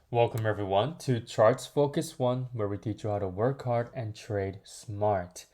Welcome everyone to Charts Focus 1, where we teach you how to work hard and trade smart.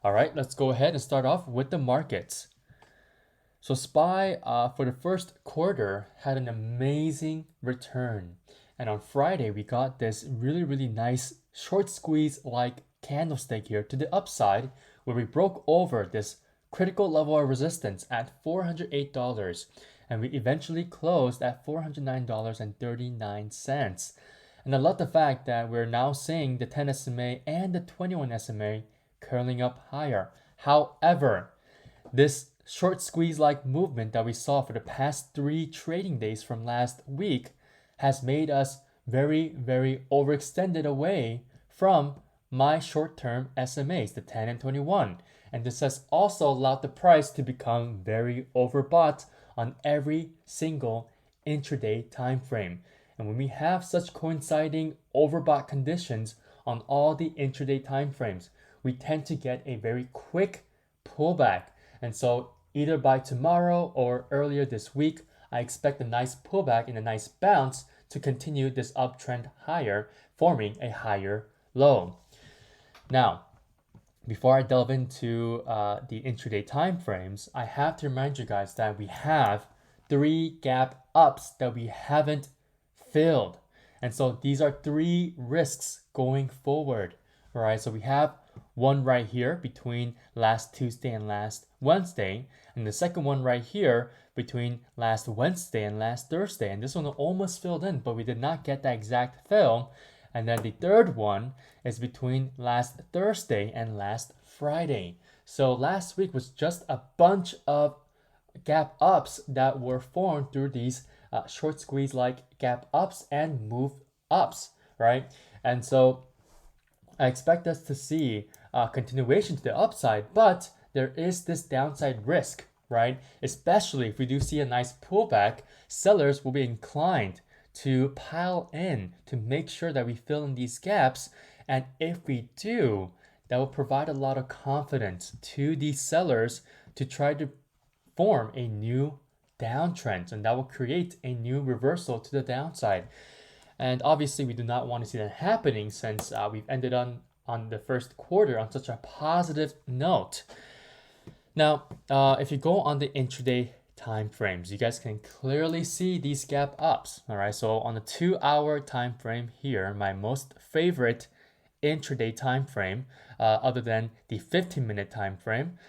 All right, let's go ahead and start off with the markets. So SPY for the first quarter had an amazing return. And on Friday, we got this really nice short squeeze like candlestick here to the upside, where we broke over this critical level of resistance at $408, and we eventually closed at $409.39. And I love the fact that we're now seeing the 10 SMA and the 21 SMA curling up higher. However, this short squeeze like movement that we saw for the past 3 trading days from last week has made us very overextended away from my short term SMAs, the 10 and 21. And this has also allowed the price to become very overbought on every single intraday time frame. And when we have such coinciding overbought conditions on all the intraday time frames, we tend to get a very quick pullback. And so either by tomorrow or earlier this week, I expect a nice pullback and a nice bounce to continue this uptrend higher, forming a higher low. Now, before I delve into the intraday time frames, I have to remind you guys that we have 3 gap ups that we haven't filled. And so these are 3 risks going forward. All right, so we have one right here between last Tuesday and last Wednesday, and the second one right here between last Wednesday and last Thursday. And this one almost filled in, but we did not get that exact fill. And then the third one is between last Thursday and last Friday. So last week was just a bunch of gap ups that were formed through these short squeeze like gap ups and move ups, right? And so I expect us to see continuation to the upside, but there is this downside risk, right? Especially if we do see a nice pullback, sellers will be inclined to pile in to make sure that we fill in these gaps. And if we do, that will provide a lot of confidence to these sellers to try to form a new downtrend, and that will create a new reversal to the downside. And obviously, we do not want to see that happening since we've ended on the first quarter on such a positive note. Now, if you go on the intraday time frames, you guys can clearly see these gap ups. All right, so on the 2 hour time frame here, my most favorite intraday time frame, other than the 15-minute time frame,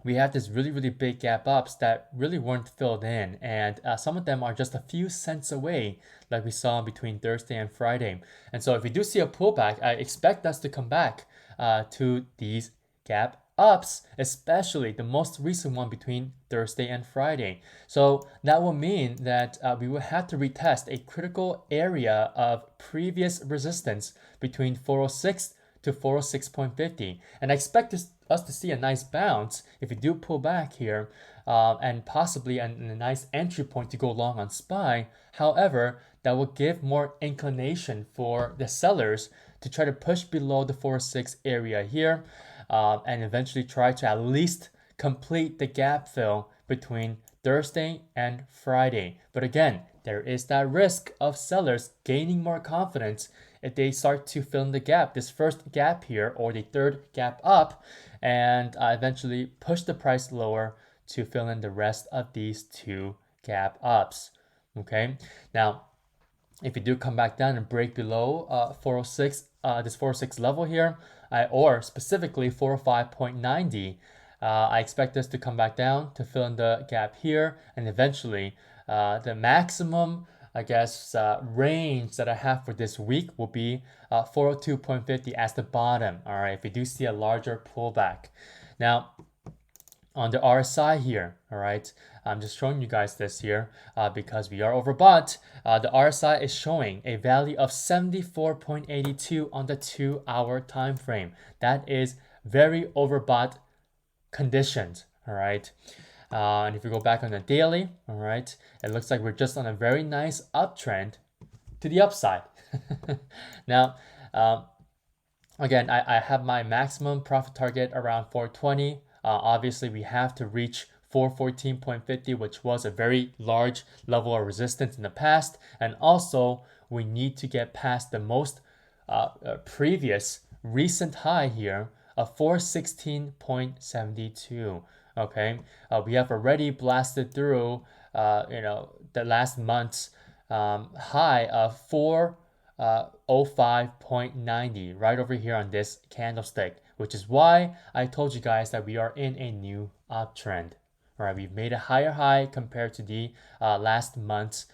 we have this really big gap ups that really weren't filled in, and some of them are just a few cents away, like we saw between Thursday and Friday. And so if we do see a pullback, I expect us to come back to these gap ups, especially the most recent one between Thursday and Friday. So that will mean that we will have to retest a critical area of previous resistance between 406 to 406.50. And I expect us to see a nice bounce if we do pull back here, and possibly a nice entry point to go long on SPY. However, that will give more inclination for the sellers to try to push below the 406 area here, and eventually try to at least complete the gap fill between Thursday and Friday. But again, there is that risk of sellers gaining more confidence if they start to fill in the gap, this first gap here or the third gap up, and eventually push the price lower to fill in the rest of these 2 gap ups. Okay, now if you do come back down and break below 406, this 406 level here, or specifically 405.90, I expect this to come back down to fill in the gap here, and eventually the maximum, I guess, range that I have for this week will be 402.50 as the bottom. All right, if we do see a larger pullback. Now, on the RSI here, all right, I'm just showing you guys this here because we are overbought. The RSI is showing a value of 74.82 on the 2 hour time frame. That is very overbought conditions, all right. And if we go back on the daily, all right, it looks like we're just on a very nice uptrend to the upside. Now, again, I have my maximum profit target around 420. Obviously, we have to reach 414.50, which was a very large level of resistance in the past. And also, we need to get past the most previous recent high here of 416.72. Okay, we have already blasted through, the last month's high of 405.90 right over here on this candlestick, which is why I told you guys that we are in a new uptrend. All right, we've made a higher high compared to the last month's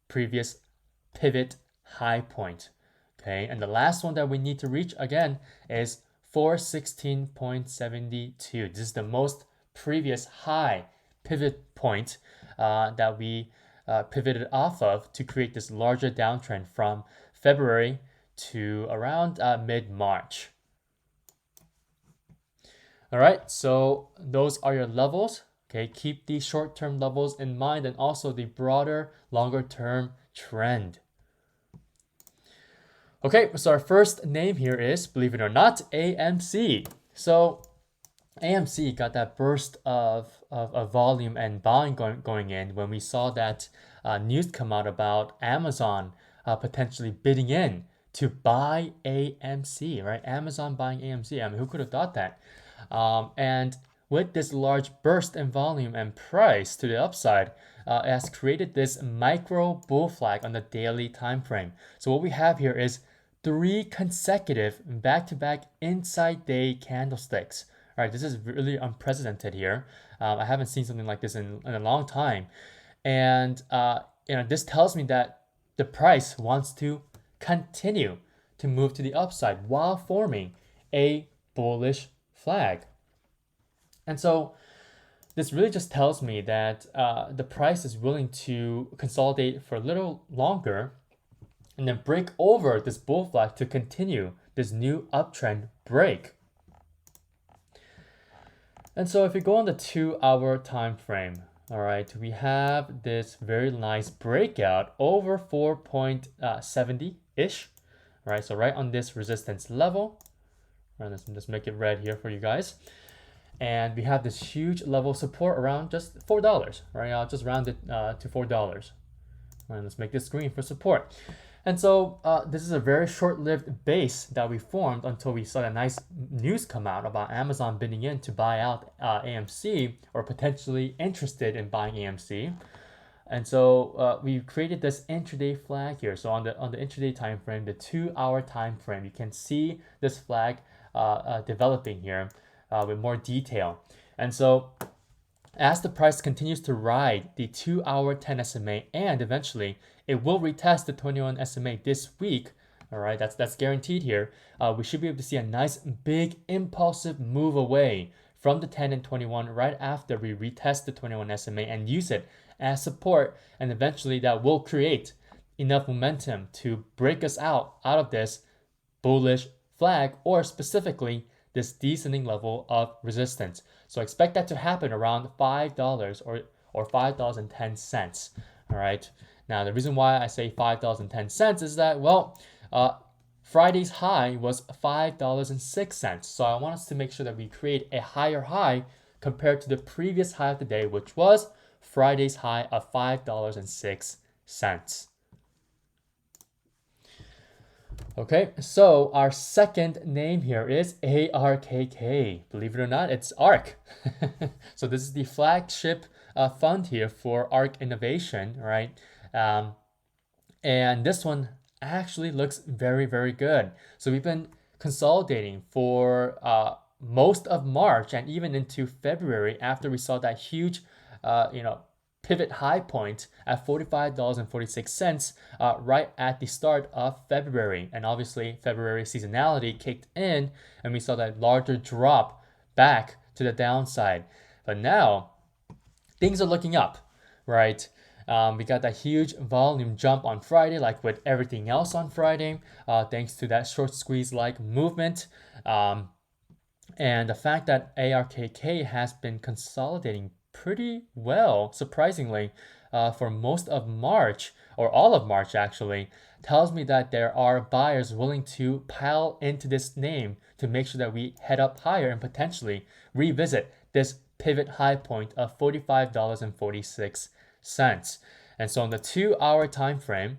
previous pivot high point. Okay, and the last one that we need to reach again is 416.72. This is the most previous high pivot point that we pivoted off of to create this larger downtrend from February to around mid-March. All right, so those are your levels. Okay, keep these short-term levels in mind and also the broader, longer-term trend. Okay, so our first name here is, believe it or not, AMC. So AMC got that burst of volume and buying going in when we saw that news come out about Amazon potentially bidding in to buy AMC, right? Amazon buying AMC. I mean, who could have thought that? And with this large burst in volume and price to the upside, it has created this micro bull flag on the daily time frame. So what we have here is 3 consecutive back-to-back inside day candlesticks. All right, this is really unprecedented here. I haven't seen something like this in a long time. And this tells me that the price wants to continue to move to the upside while forming a bullish flag. And so this really just tells me that the price is willing to consolidate for a little longer and then break over this bull flag to continue this new uptrend break. And so if you go on the 2-hour time frame, all right, we have this very nice breakout over 4.70-ish. All right, so right on this resistance level. All right, let's make it red here for you guys. And we have this huge level of support around just $4, right? I'll just round it to $4. All right, let's make this green for support. And so this is a very short-lived base that we formed until we saw that nice news come out about Amazon bidding in to buy out AMC, or potentially interested in buying AMC. And so we created this intraday flag here. So on the intraday time frame, the 2-hour time frame, you can see this flag developing here with more detail. And so as the price continues to ride the 2-hour 10 SMA, and eventually it will retest the 21 SMA this week. All right, that's guaranteed here. We should be able to see a nice big impulsive move away from the 10 and 21 right after we retest the 21 SMA and use it as support, and eventually that will create enough momentum to break us out of this bullish flag, or specifically this descending level of resistance. So expect that to happen around $5 or $5.10. All right. Now, the reason why I say $5.10 is that, well, Friday's high was $5.06. So I want us to make sure that we create a higher high compared to the previous high of the day, which was Friday's high of $5.06. Okay, so our second name here is ARKK. Believe it or not, it's ARK. So this is the flagship fund here for ARK Innovation, right? And this one actually looks very, very good. So we've been consolidating for most of March and even into February after we saw that huge, pivot high point at $45.46 right at the start of February. And obviously February seasonality kicked in and we saw that larger drop back to the downside. But now things are looking up, right? We got that huge volume jump on Friday, like with everything else on Friday, thanks to that short squeeze-like movement. And the fact that ARKK has been consolidating pretty well, surprisingly, for most of March, or all of March actually, tells me that there are buyers willing to pile into this name to make sure that we head up higher and potentially revisit this pivot high point of $45.46. And so on the 2-hour time frame,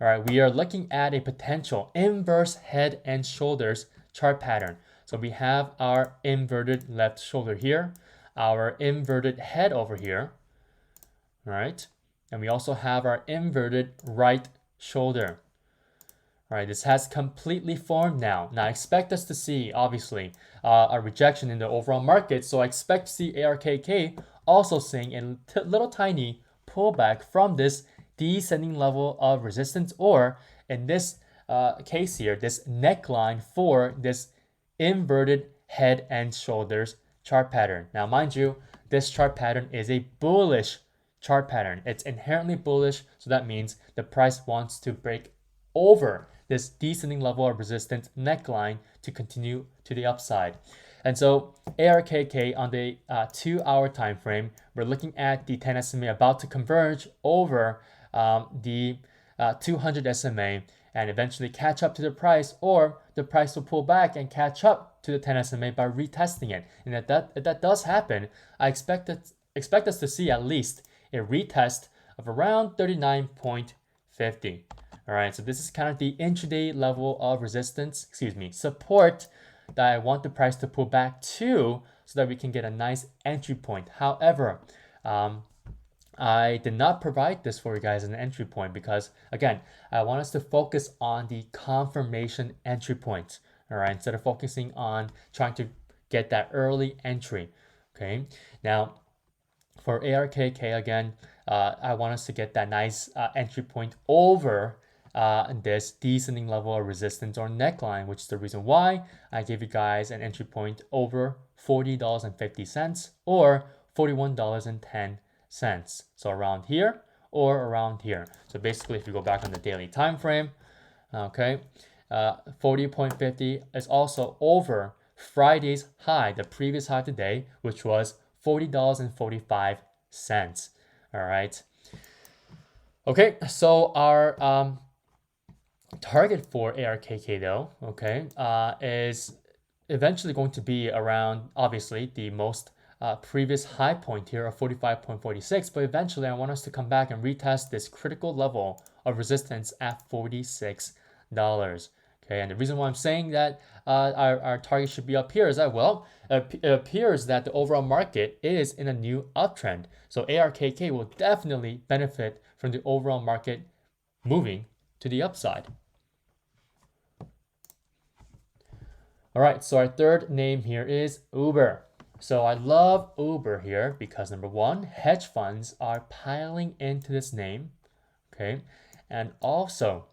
all right, we are looking at a potential inverse head and shoulders chart pattern. So we have our inverted left shoulder here, our inverted head over here, all right? And we also have our inverted right shoulder. All right, this has completely formed now. Now I expect us to see, obviously, a rejection in the overall market. So I expect to see ARKK also seeing a little tiny pullback from this descending level of resistance, or in this case here, this neckline for this inverted head and shoulders chart pattern. Now, mind you, this chart pattern is a bullish chart pattern. It's inherently bullish, so that means the price wants to break over this descending level of resistance neckline to continue to the upside. And so ARKK on the 2-hour time frame, we're looking at the 10 SMA about to converge over the 200 SMA and eventually catch up to the price, or the price will pull back and catch up to the 10 SMA by retesting it. And if that does happen, I expect us to see at least a retest of around 39.50. All right, so this is kind of the intraday level of support that I want the price to pull back to, so that we can get a nice entry point. However, I did not provide this for you guys as an entry point because, again, I want us to focus on the confirmation entry point, all right, instead of focusing on trying to get that early entry, okay? Now, for ARKK, again, I want us to get that nice entry point over this descending level of resistance or neckline, which is the reason why I gave you guys an entry point over $40.50 or $41.10. So around here or around here. So basically, if you go back on the daily time frame, okay, 40.50 is also over Friday's high, the previous high today, which was $40.45. All right. Okay, so our target for ARKK though, okay, is eventually going to be around, obviously, the most previous high point here of 45.46, but eventually I want us to come back and retest this critical level of resistance at $46. Okay, and the reason why I'm saying that our target should be up here is that, well, it appears that the overall market is in a new uptrend. So ARKK will definitely benefit from the overall market moving to the upside. All right, so our third name here is Uber. So I love Uber here because, number one, hedge funds are piling into this name, okay? And also,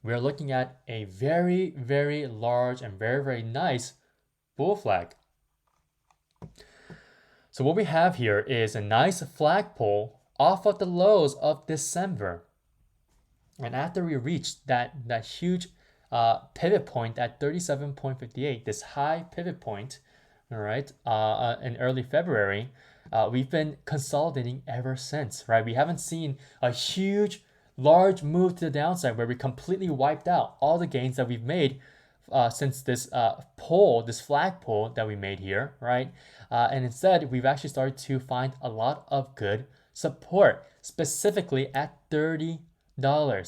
we're looking at a very, very large and very, very nice bull flag. So what we have here is a nice flagpole off of the lows of December. And after we reached that huge pivot point at 37.58, this high pivot point, all right, in early February, we've been consolidating ever since, right? We haven't seen a huge, large move to the downside where we completely wiped out all the gains that we've made since this this flagpole that we made here, right? And instead, we've actually started to find a lot of good support, specifically at $30,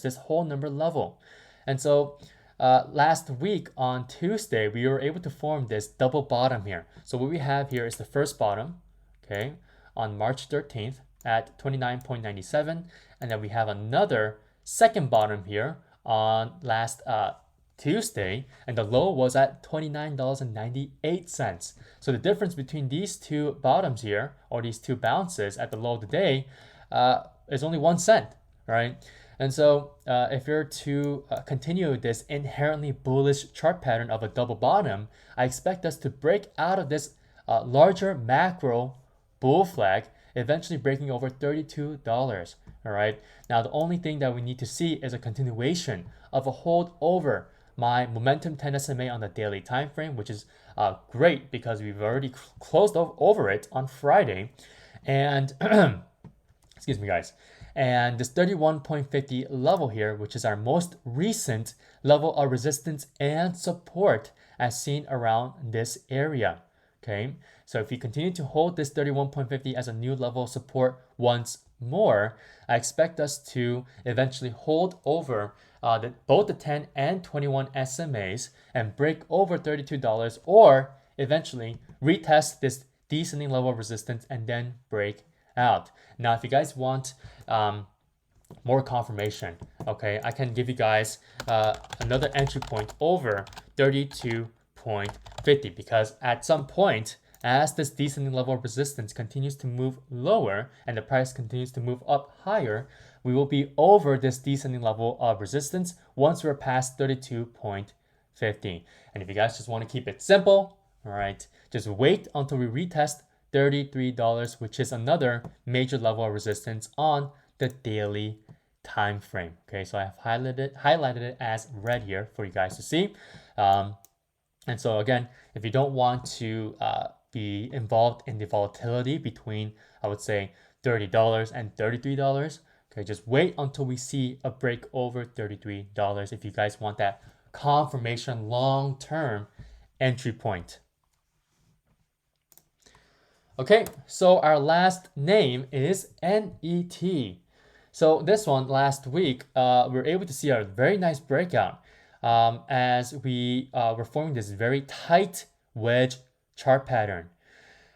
this whole number level. And so last week on Tuesday, we were able to form this double bottom here. So what we have here is the first bottom, okay, on March 13th at 29.97. And then we have another second bottom here on last Tuesday, and the low was at $29.98. So the difference between these two bottoms here, or these two bounces at the low of the day, is only 1 cent, right? And so if you're to continue this inherently bullish chart pattern of a double bottom, I expect us to break out of this larger macro bull flag, eventually breaking over $32. All right. Now, the only thing that we need to see is a continuation of a hold over my momentum 10 SMA on the daily time frame, which is great because we've already closed over it on Friday. And excuse me, guys. And this 31.50 level here, which is our most recent level of resistance and support as seen around this area. Okay, so if we continue to hold this 31.50 as a new level of support once more, I expect us to eventually hold over both the 10 and 21 SMAs and break over $32, or eventually retest this descending level of resistance and then break out. Now, if you guys want more confirmation, okay, I can give you guys another entry point over 32.50, because at some point, as this descending level of resistance continues to move lower and the price continues to move up higher, we will be over this descending level of resistance once we're past 32.50. And if you guys just want to keep it simple, all right, just wait until we retest $33, which is another major level of resistance on the daily time frame. Okay, so I have highlighted it as red here for you guys to see. And so again, if you don't want to be involved in the volatility between, I would say, $30 and $33, okay, just wait until we see a break over $33 if you guys want that confirmation long-term entry point. Okay, so our last name is NET. So this one last week, we were able to see a very nice breakout as we were forming this very tight wedge chart pattern.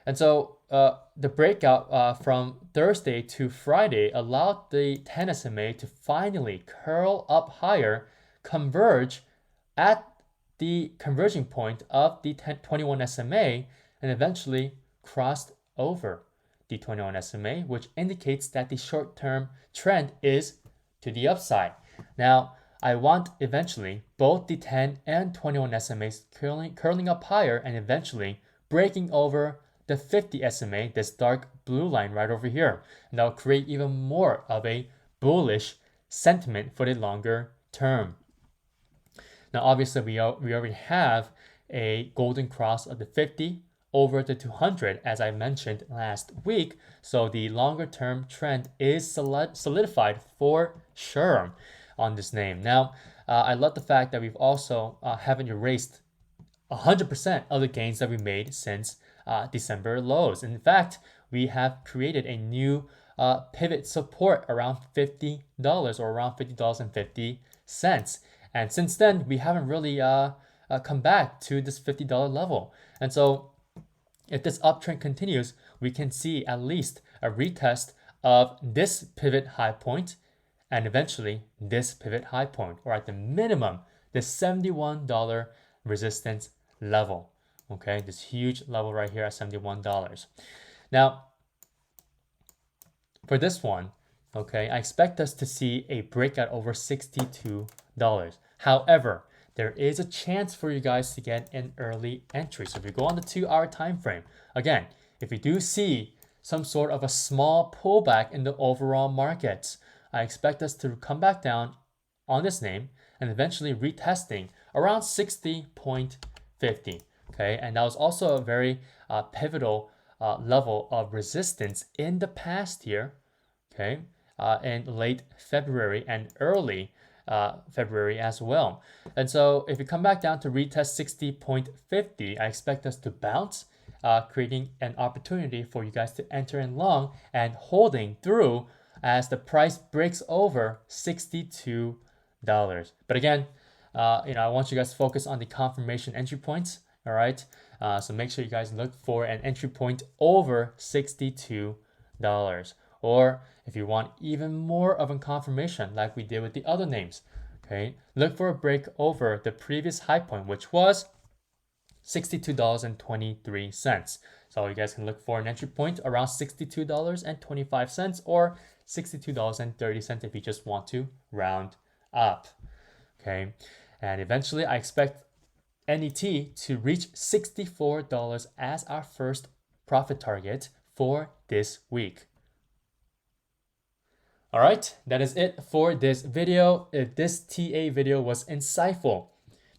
And so the breakout from Thursday to Friday allowed the 10 SMA to finally curl up higher, converge at the converging point of the 21 SMA, and eventually crossed over the 21 SMA, which indicates that the short-term trend is to the upside. Now, I want eventually both the 10 and 21 SMAs curling up higher and eventually breaking over the 50 SMA, this dark blue line right over here. And that will create even more of a bullish sentiment for the longer term. Now, obviously, we already have a golden cross of the 50 over the 200, as I mentioned last week. So the longer term trend is solidified for sure on this name. Now, I love the fact that we've also haven't erased 100% of the gains that we made since December lows. In fact, we have created a new pivot support around $50 or around $50.50. And since then, we haven't really come back to this $50 level. And so if this uptrend continues, we can see at least a retest of this pivot high point and eventually this pivot high point, or at the minimum, the $71 resistance level. Okay, this huge level right here at $71. Now, for this one, okay, I expect us to see a breakout over $62. However, there is a chance for you guys to get an early entry. So if you go on the 2-hour time frame, again, if you do see some sort of a small pullback in the overall markets, I expect us to come back down on this name and eventually retesting around 60.50. Okay, and that was also a very pivotal level of resistance in the past year. Okay, in late February and early February as well. And so if you come back down to retest 60.50, I expect us to bounce, creating an opportunity for you guys to enter in long and holding through as the price breaks over $62. But again, I want you guys to focus on the confirmation entry points. All right. So make sure you guys look for an entry point over $62. Or if you want even more of a confirmation like we did with the other names, okay, look for a break over the previous high point, which was $62.23. So you guys can look for an entry point around $62.25 or $62.30 if you just want to round up. Okay, and eventually I expect NET to reach $64 as our first profit target for this week. All right, that is it for this video. If this TA video was insightful,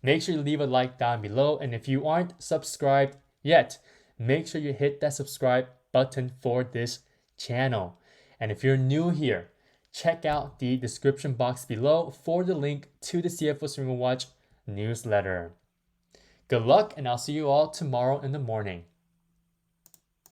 make sure you leave a like down below. And if you aren't subscribed yet, make sure you hit that subscribe button for this channel. And if you're new here, check out the description box below for the link to the CFO Swinger Watch newsletter. Good luck, and I'll see you all tomorrow in the morning.